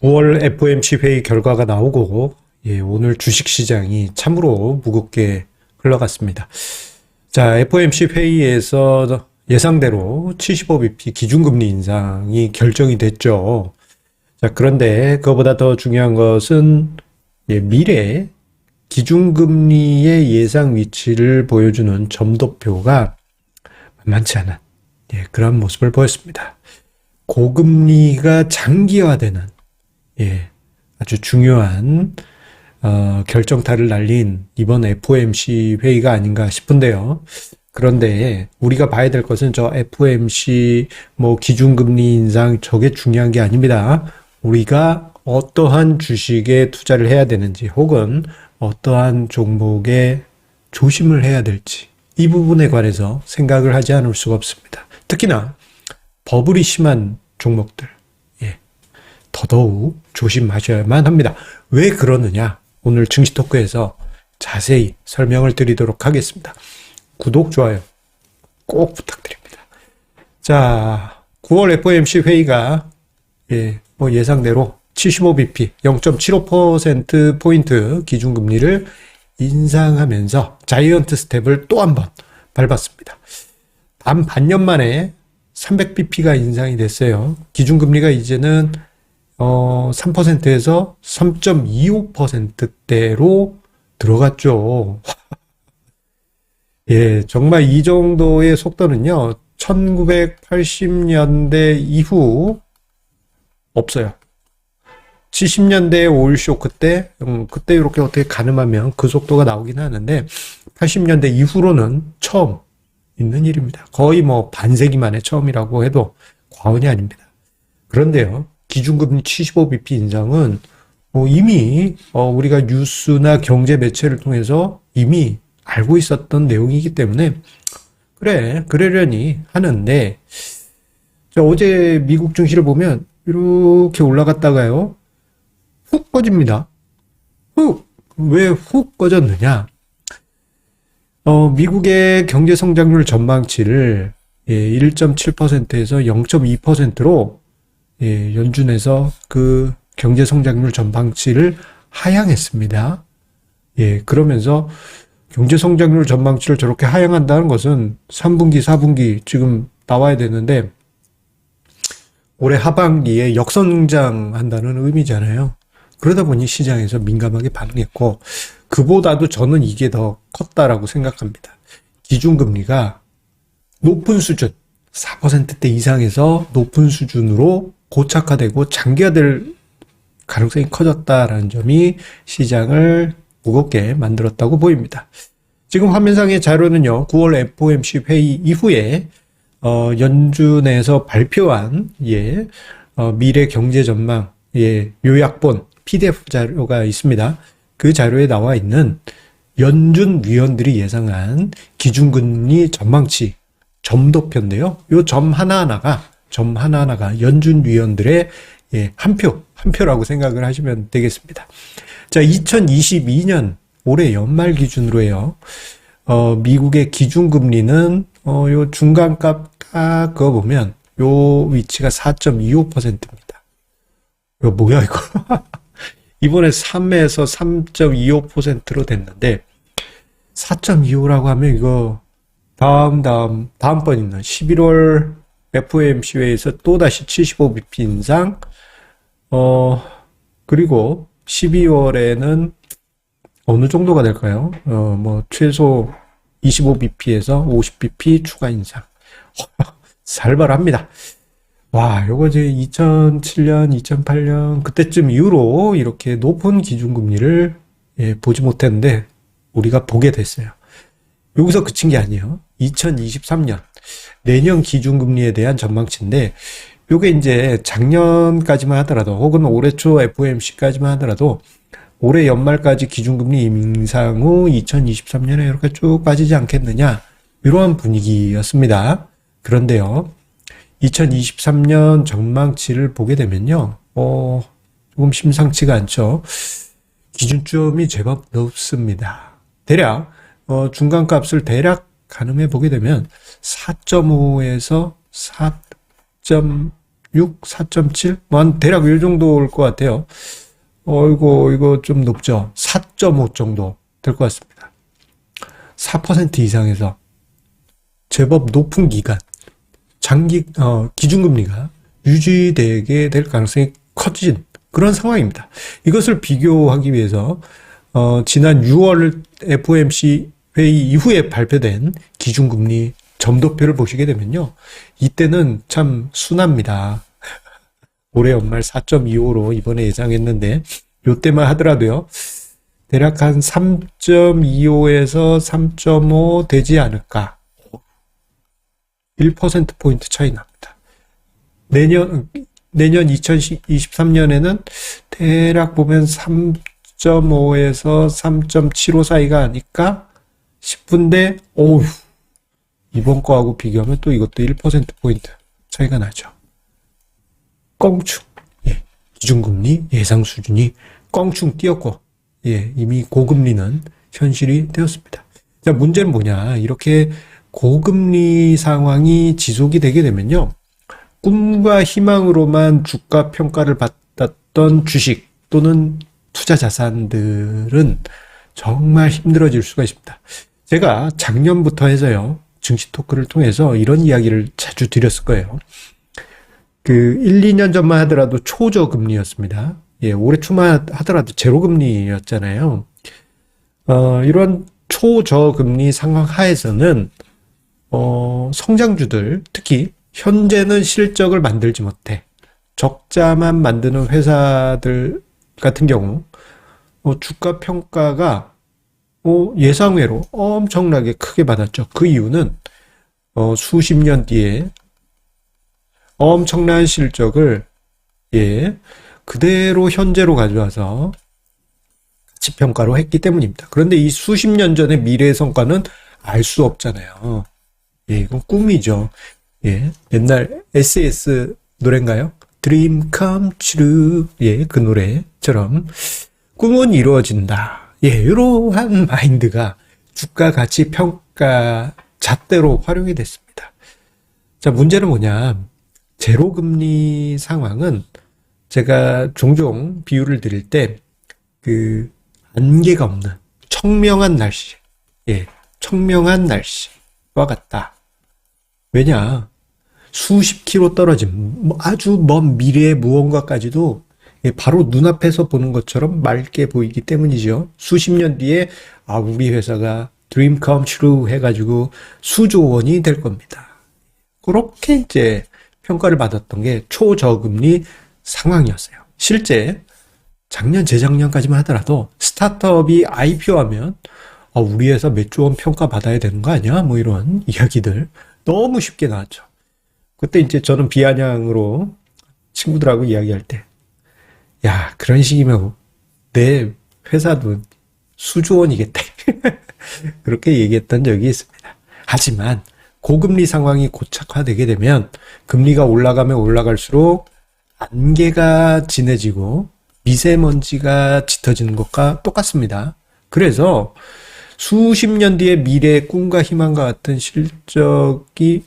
9월 FOMC 회의 결과가 나오고, 오늘 주식시장이 참으로 무겁게 흘러갔습니다. 자, FOMC 회의에서 예상대로 75bp 기준금리 인상이 결정이 됐죠. 자, 그런데 그거보다 더 중요한 것은 미래 기준금리의 예상 위치를 보여주는 점도표가 만만치 않은 그런 모습을 보였습니다. 고금리가 장기화되는 아주 중요한 결정타를 날린 이번 FOMC 회의가 아닌가 싶은데요. 그런데 우리가 봐야 될 것은 저 FOMC 기준금리 인상 저게 중요한 게 아닙니다. 우리가 어떠한 주식에 투자를 해야 되는지 혹은 어떠한 종목에 조심을 해야 될지 이 부분에 관해서 생각을 하지 않을 수가 없습니다. 특히나 버블이 심한 종목들 더더욱 조심하셔야만 합니다. 왜 그러느냐? 오늘 증시 토크에서 자세히 설명을 드리도록 하겠습니다. 구독, 좋아요 꼭 부탁드립니다. 자, 9월 FOMC 회의가 예상대로 75bp 0.75%포인트 기준금리를 인상하면서 자이언트 스텝을 또 한 번 밟았습니다. 단 반년 만에 300bp가 인상이 됐어요. 기준금리가 이제는 3%에서 3.25%대로 들어갔죠. 정말 이 정도의 속도는요, 1980년대 이후 없어요. 70년대 오일 쇼크 때, 그때 이렇게 어떻게 가늠하면 그 속도가 나오긴 하는데, 80년대 이후로는 처음 있는 일입니다. 거의 반세기 만에 처음이라고 해도 과언이 아닙니다. 그런데요, 기준금리 75bp 인상은 이미 우리가 뉴스나 경제 매체를 통해서 이미 알고 있었던 내용이기 때문에 그러려니 하는데, 자, 어제 미국 증시를 보면 이렇게 올라갔다가요 훅 꺼집니다. 왜 훅 꺼졌느냐? 미국의 경제 성장률 전망치를 1.7%에서 0.2%로 연준에서 그 경제 성장률 전망치를 하향했습니다. 그러면서 경제 성장률 전망치를 저렇게 하향한다는 것은 3분기, 4분기 지금 나와야 되는데 올해 하반기에 역성장한다는 의미잖아요. 그러다 보니 시장에서 민감하게 반응했고, 그보다도 저는 이게 더 컸다라고 생각합니다. 기준금리가 높은 수준, 4%대 이상에서 높은 수준으로 고착화되고 장기화될 가능성이 커졌다라는 점이 시장을 무겁게 만들었다고 보입니다. 지금 화면상의 자료는요, 9월 FOMC 회의 이후에 연준에서 발표한 미래 경제 전망 요약본 PDF 자료가 있습니다. 그 자료에 나와 있는 연준 위원들이 예상한 기준금리 전망치 점도표인데요. 요 점 하나하나가 연준 위원들의 한 표라고 생각을 하시면 되겠습니다. 자, 2022년 올해 연말 기준으로요. 미국의 기준금리는 요 중간값 딱 그어보면 요 위치가 4.25%입니다. 이거 뭐야 이거? 이번에 3에서 3.25%로 됐는데 4.25라고 하면 이거 다음번 있는 11월 FOMC 회의에서 또다시 75bp 인상, 그리고 12월에는 어느 정도가 될까요? 최소 25bp에서 50bp 추가 인상. 살벌합니다. 와, 요거 이제 2007년, 2008년 그때쯤 이후로 이렇게 높은 기준금리를 보지 못했는데 우리가 보게 됐어요. 여기서 그친 게 아니에요. 2023년 내년 기준금리에 대한 전망치인데 요게 이제 작년까지만 하더라도 혹은 올해 초 FOMC까지만 하더라도 올해 연말까지 기준금리 인상 후 2023년에 이렇게 쭉 빠지지 않겠느냐 이러한 분위기였습니다. 그런데요, 2023년 전망치를 보게 되면요, 조금 심상치가 않죠. 기준점이 제법 높습니다. 대략 중간값을 대략 가늠해 보게 되면 4.5에서 4.6 4.6, 4.7? 뭐 한 대략 요 정도 올 것 같아요. 이거 좀 높죠? 4.5 정도 될 것 같습니다. 4% 이상에서 제법 높은 기간, 기준금리가 유지되게 될 가능성이 커진 그런 상황입니다. 이것을 비교하기 위해서, 지난 6월 FOMC 회의 이후에 발표된 기준금리 점도표를 보시게 되면요. 이때는 참 순합니다. 올해 연말 4.25로 이번에 예상했는데, 요때만 하더라도요. 대략 한 3.25에서 3.5 되지 않을까. 1%포인트 차이 납니다. 내년 2023년에는 대략 보면 3.5에서 3.75 사이가 아닐까 싶은데, 이번 거하고 비교하면 또 이것도 1%포인트 차이가 나죠. 껑충. 기준금리 예상 수준이 껑충 뛰었고, 이미 고금리는 현실이 되었습니다. 자, 문제는 뭐냐. 이렇게 고금리 상황이 지속이 되게 되면요. 꿈과 희망으로만 주가 평가를 받았던 주식 또는 투자 자산들은 정말 힘들어질 수가 있습니다. 제가 작년부터 해서요. 증시 토크를 통해서 이런 이야기를 자주 드렸을 거예요. 1, 2년 전만 하더라도 초저금리였습니다. 올해 초만 하더라도 제로금리였잖아요. 이런 초저금리 상황 하에서는, 성장주들, 특히 현재는 실적을 만들지 못해 적자만 만드는 회사들 같은 경우, 주가 평가가 예상외로 엄청나게 크게 받았죠. 그 이유는 수십 년 뒤에 엄청난 실적을 그대로 현재로 가져와서 가치평가로 했기 때문입니다. 그런데 이 수십 년 전의 미래의 성과는 알 수 없잖아요. 이건 꿈이죠. 옛날 SAS 노래인가요? Dream come true. 그 노래처럼 꿈은 이루어진다. 이러한 마인드가 주가 가치 평가 잣대로 활용이 됐습니다. 자, 문제는 뭐냐. 제로금리 상황은 제가 종종 비유를 드릴 때 안개가 없는 청명한 날씨, 청명한 날씨와 같다. 왜냐? 수십 킬로 떨어진 아주 먼 미래의 무언가까지도 바로 눈앞에서 보는 것처럼 맑게 보이기 때문이죠. 수십 년 뒤에 우리 회사가 Dream come true 해가지고 수조 원이 될 겁니다. 그렇게 이제 평가를 받았던 게 초저금리 상황이었어요. 실제 작년, 재작년까지만 하더라도 스타트업이 IPO하면 우리 회사 몇 조 원 평가받아야 되는 거 아니야? 뭐 이런 이야기들 너무 쉽게 나왔죠. 그때 이제 저는 비아냥으로 친구들하고 이야기할 때, 야, 그런 식이면 내 회사도 수조 원이겠다. 그렇게 얘기했던 적이 있습니다. 하지만 고금리 상황이 고착화되게 되면 금리가 올라가면 올라갈수록 안개가 진해지고 미세먼지가 짙어지는 것과 똑같습니다. 그래서 수십 년 뒤의 미래의 꿈과 희망과 같은 실적이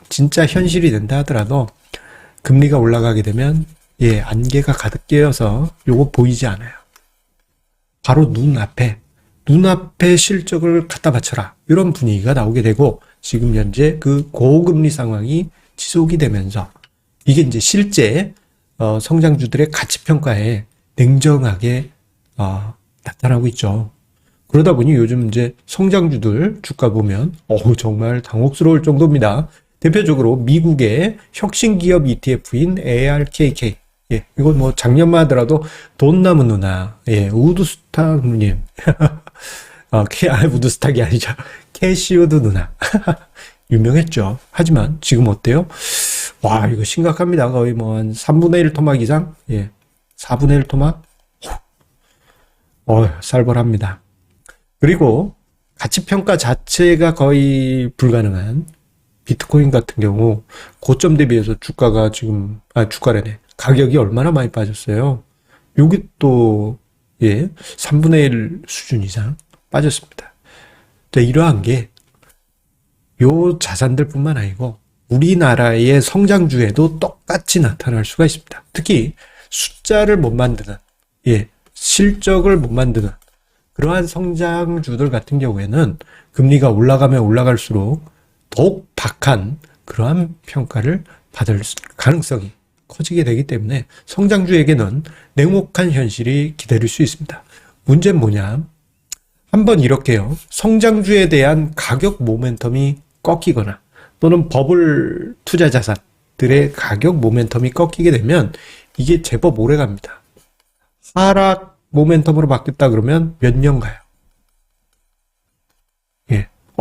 진짜 현실이 된다 하더라도 금리가 올라가게 되면 안개가 가득 끼어서 요거 보이지 않아요. 바로 눈앞에 실적을 갖다 바쳐라. 이런 분위기가 나오게 되고 지금 현재 그 고금리 상황이 지속이 되면서 이게 이제 실제 성장주들의 가치평가에 냉정하게 나타나고 있죠. 그러다 보니 요즘 이제 성장주들 주가 보면 정말 당혹스러울 정도입니다. 대표적으로 미국의 혁신기업 ETF인 ARKK. 이건 뭐 작년만 하더라도 돈 남은 누나, 우드스탁 누님. 우드스탁이 아니죠. 캐시우드 누나. 유명했죠. 하지만 지금 어때요? 와, 이거 심각합니다. 거의 뭐 한 3분의 1 토막 이상? 4분의 1 토막? 살벌합니다. 그리고 가치평가 자체가 거의 불가능한 비트코인 같은 경우 고점 대비해서 주가가 주가래네. 가격이 얼마나 많이 빠졌어요. 여기 또 3분의 1 수준 이상 빠졌습니다. 자, 이러한 게 요 자산들뿐만 아니고 우리나라의 성장주에도 똑같이 나타날 수가 있습니다. 특히 숫자를 못 만드는, 실적을 못 만드는 그러한 성장주들 같은 경우에는 금리가 올라가면 올라갈수록 더욱 박한 그러한 평가를 받을 가능성이 커지게 되기 때문에 성장주에게는 냉혹한 현실이 기다릴 수 있습니다. 문제는 뭐냐? 한번 이렇게요. 성장주에 대한 가격 모멘텀이 꺾이거나 또는 버블 투자 자산들의 가격 모멘텀이 꺾이게 되면 이게 제법 오래 갑니다. 하락 모멘텀으로 바뀌었다 그러면 몇 년 가요.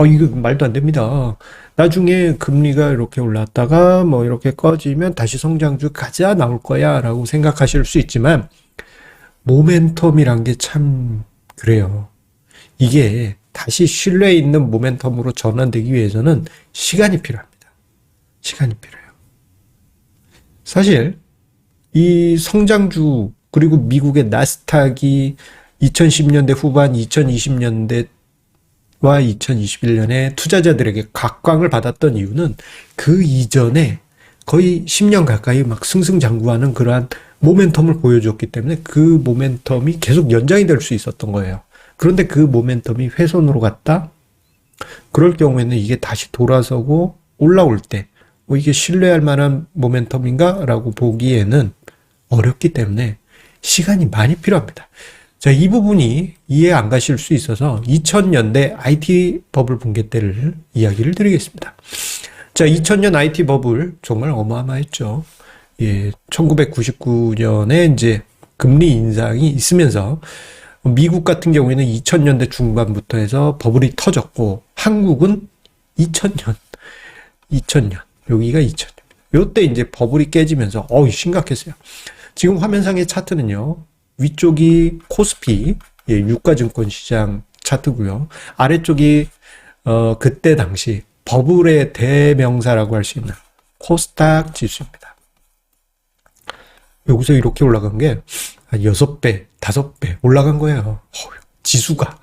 이거 말도 안 됩니다. 나중에 금리가 이렇게 올랐다가 뭐 이렇게 꺼지면 다시 성장주 가자 나올 거야 라고 생각하실 수 있지만 모멘텀이란 게 참 그래요. 이게 다시 신뢰 있는 모멘텀으로 전환되기 위해서는 시간이 필요합니다. 시간이 필요해요. 사실 이 성장주 그리고 미국의 나스닥이 2010년대 후반 2020년대와 2021년에 투자자들에게 각광을 받았던 이유는 그 이전에 거의 10년 가까이 막 승승장구하는 그러한 모멘텀을 보여줬기 때문에 그 모멘텀이 계속 연장이 될 수 있었던 거예요. 그런데 그 모멘텀이 훼손으로 갔다? 그럴 경우에는 이게 다시 돌아서고 올라올 때 이게 신뢰할 만한 모멘텀인가? 라고 보기에는 어렵기 때문에 시간이 많이 필요합니다. 자, 이 부분이 이해 안 가실 수 있어서 2000년대 IT 버블 붕괴 때를 이야기를 드리겠습니다. 자, 2000년 IT 버블 정말 어마어마했죠. 1999년에 이제 금리 인상이 있으면서 미국 같은 경우에는 2000년대 중반부터 해서 버블이 터졌고 한국은 2000년 여기가 2000년 요때 이제 버블이 깨지면서 심각했어요. 지금 화면상의 차트는요. 위쪽이 코스피 유가증권 시장 차트고요. 아래쪽이 그때 당시 버블의 대명사라고 할 수 있는 코스닥 지수입니다. 여기서 이렇게 올라간 게 한 6배, 5배 올라간 거예요. 지수가.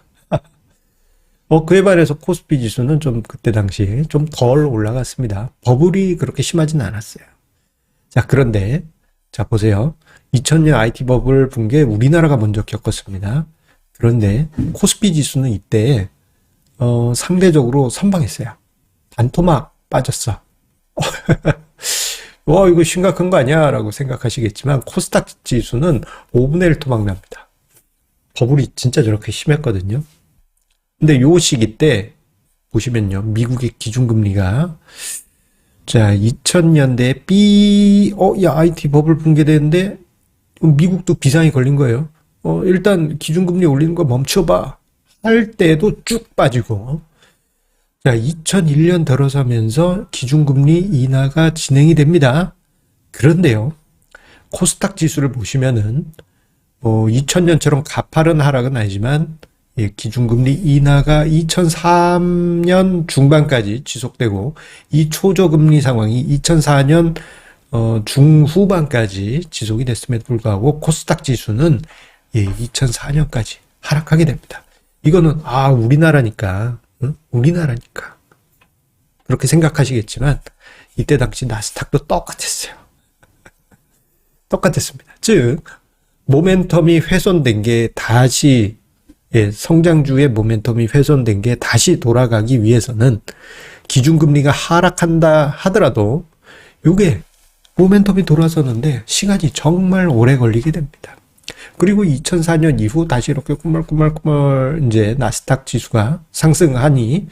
그에 반해서 코스피 지수는 좀 그때 당시에 좀 덜 올라갔습니다. 버블이 그렇게 심하진 않았어요. 자, 그런데 자, 보세요. 2000년 IT 버블 붕괴 우리나라가 먼저 겪었습니다. 그런데 코스피 지수는 이때 상대적으로 선방했어요. 반토막 빠졌어. 이거 심각한 거 아니야? 라고 생각하시겠지만 코스닥 지수는 5분의 1 토막 납니다. 버블이 진짜 저렇게 심했거든요. 근데 요 시기 때 보시면요. 미국의 기준금리가 자, 2000년대 IT 버블 붕괴되는데 미국도 비상이 걸린 거예요. 일단 기준금리 올리는 거 멈춰봐. 할 때도 쭉 빠지고. 자, 2001년 들어서면서 기준금리 인하가 진행이 됩니다. 그런데요. 코스닥 지수를 보시면은 2000년처럼 가파른 하락은 아니지만 기준금리 인하가 2003년 중반까지 지속되고 이 초저금리 상황이 2004년 중후반까지 지속이 됐음에도 불구하고 코스닥 지수는 2004년까지 하락하게 됩니다. 이거는 우리나라니까 우리나라니까 그렇게 생각하시겠지만 이때 당시 나스닥도 똑같았어요. 똑같았습니다. 즉 모멘텀이 훼손된 게 다시 성장주의 모멘텀이 훼손된 게 다시 돌아가기 위해서는 기준금리가 하락한다 하더라도 이게 모멘텀이 돌아서는데 시간이 정말 오래 걸리게 됩니다. 그리고 2004년 이후 다시 이렇게 꾸물꾸물 이제 나스닥 지수가 상승하니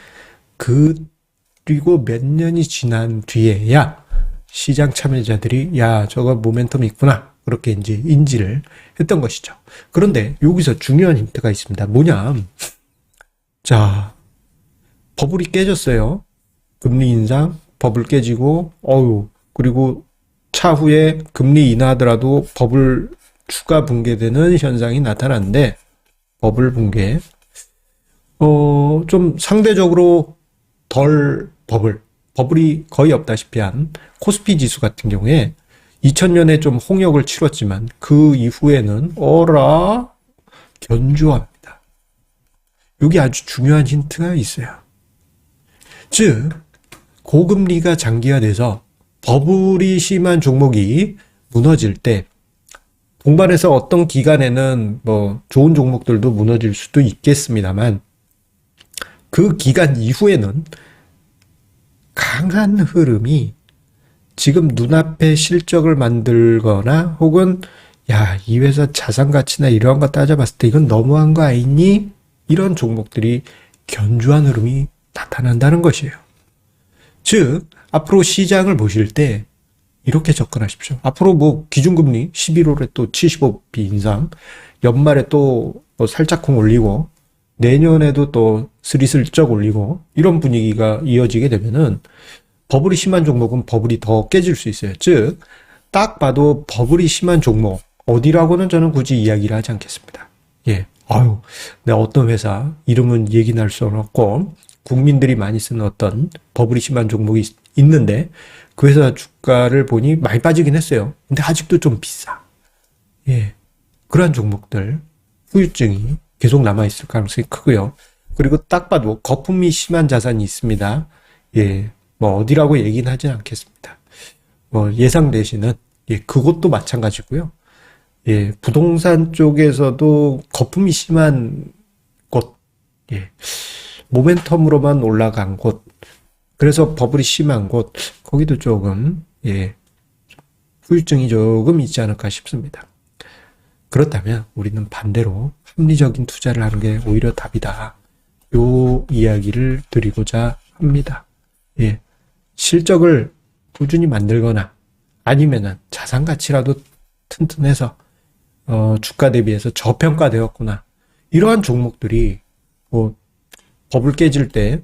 그리고 몇 년이 지난 뒤에야 시장 참여자들이 저거 모멘텀이 있구나. 그렇게 이제 인지를 했던 것이죠. 그런데 여기서 중요한 힌트가 있습니다. 뭐냐? 자, 버블이 깨졌어요. 금리 인상, 버블 깨지고, 그리고 차후에 금리 인하하더라도 버블 추가 붕괴되는 현상이 나타났는데, 버블 붕괴. 좀 상대적으로 덜 버블이 거의 없다시피 한 코스피 지수 같은 경우에 2000년에 좀 홍역을 치렀지만 그 이후에는 견조합니다. 여기 아주 중요한 힌트가 있어요. 즉 고금리가 장기화돼서 버블이 심한 종목이 무너질 때 동반해서 어떤 기간에는 뭐 좋은 종목들도 무너질 수도 있겠습니다만 그 기간 이후에는 강한 흐름이 지금 눈앞에 실적을 만들거나 혹은 야, 이 회사 자산 가치나 이런 거 따져봤을 때 이건 너무한 거 아니니? 이런 종목들이 견조한 흐름이 나타난다는 것이에요. 즉, 앞으로 시장을 보실 때 이렇게 접근하십시오. 앞으로 뭐 기준금리 11월에 또 75p 인상, 연말에 또 뭐 살짝쿵 올리고 내년에도 또 스리슬쩍 올리고 이런 분위기가 이어지게 되면은 버블이 심한 종목은 버블이 더 깨질 수 있어요. 즉, 딱 봐도 버블이 심한 종목 어디라고는 저는 굳이 이야기를 하지 않겠습니다. 예. 아유, 내가 어떤 회사 이름은 얘기 날 수는 없고 국민들이 많이 쓰는 어떤 버블이 심한 종목이 있는데 그 회사 주가를 보니 많이 빠지긴 했어요. 근데 아직도 좀 비싸. 예. 그러한 종목들 후유증이 계속 남아있을 가능성이 크고요. 그리고 딱 봐도 거품이 심한 자산이 있습니다. 예. 뭐 어디라고 얘기는 하진 않겠습니다. 뭐 예상되시는 예, 그것도 마찬가지고요. 예, 부동산 쪽에서도 거품이 심한 곳, 예, 모멘텀으로만 올라간 곳, 그래서 버블이 심한 곳, 거기도 조금, 예, 후유증이 조금 있지 않을까 싶습니다. 그렇다면 우리는 반대로 합리적인 투자를 하는 게 오히려 답이다. 요 이야기를 드리고자 합니다. 예, 실적을 꾸준히 만들거나 아니면은 자산 가치라도 튼튼해서 주가 대비해서 저평가되었구나. 이러한 종목들이 뭐 버블 깨질 때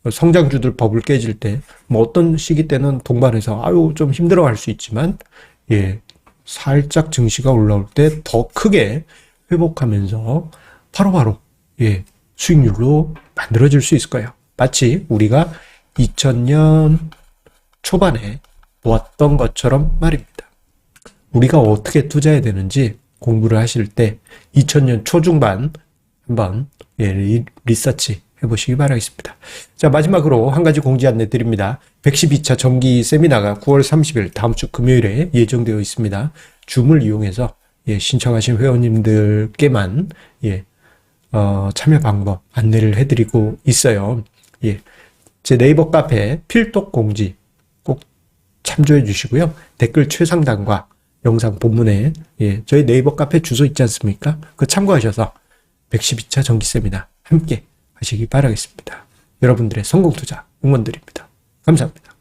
성장주들 버블 깨질 때 뭐 어떤 시기 때는 동반해서 아유 좀 힘들어할 수 있지만 예 살짝 증시가 올라올 때 더 크게 회복하면서 바로바로 예 수익률로 만들어질 수 있을 거예요. 마치 우리가 2000년 초반에 보았던 것처럼 말입니다. 우리가 어떻게 투자해야 되는지 공부를 하실 때 2000년 초중반 한번 예, 리서치 해보시기 바라겠습니다. 자, 마지막으로 한 가지 공지 안내 드립니다. 112차 정기 세미나가 9월 30일 다음 주 금요일에 예정되어 있습니다. 줌을 이용해서 예, 신청하신 회원님들께만 예, 참여 방법 안내를 해드리고 있어요. 예, 제 네이버 카페 필독 공지 꼭 참조해 주시고요. 댓글 최상단과 영상 본문에 예, 저희 네이버 카페 주소 있지 않습니까? 그거 참고하셔서 112차 정기 세미나 함께 하시기 바라겠습니다. 여러분들의 성공 투자 응원드립니다. 감사합니다.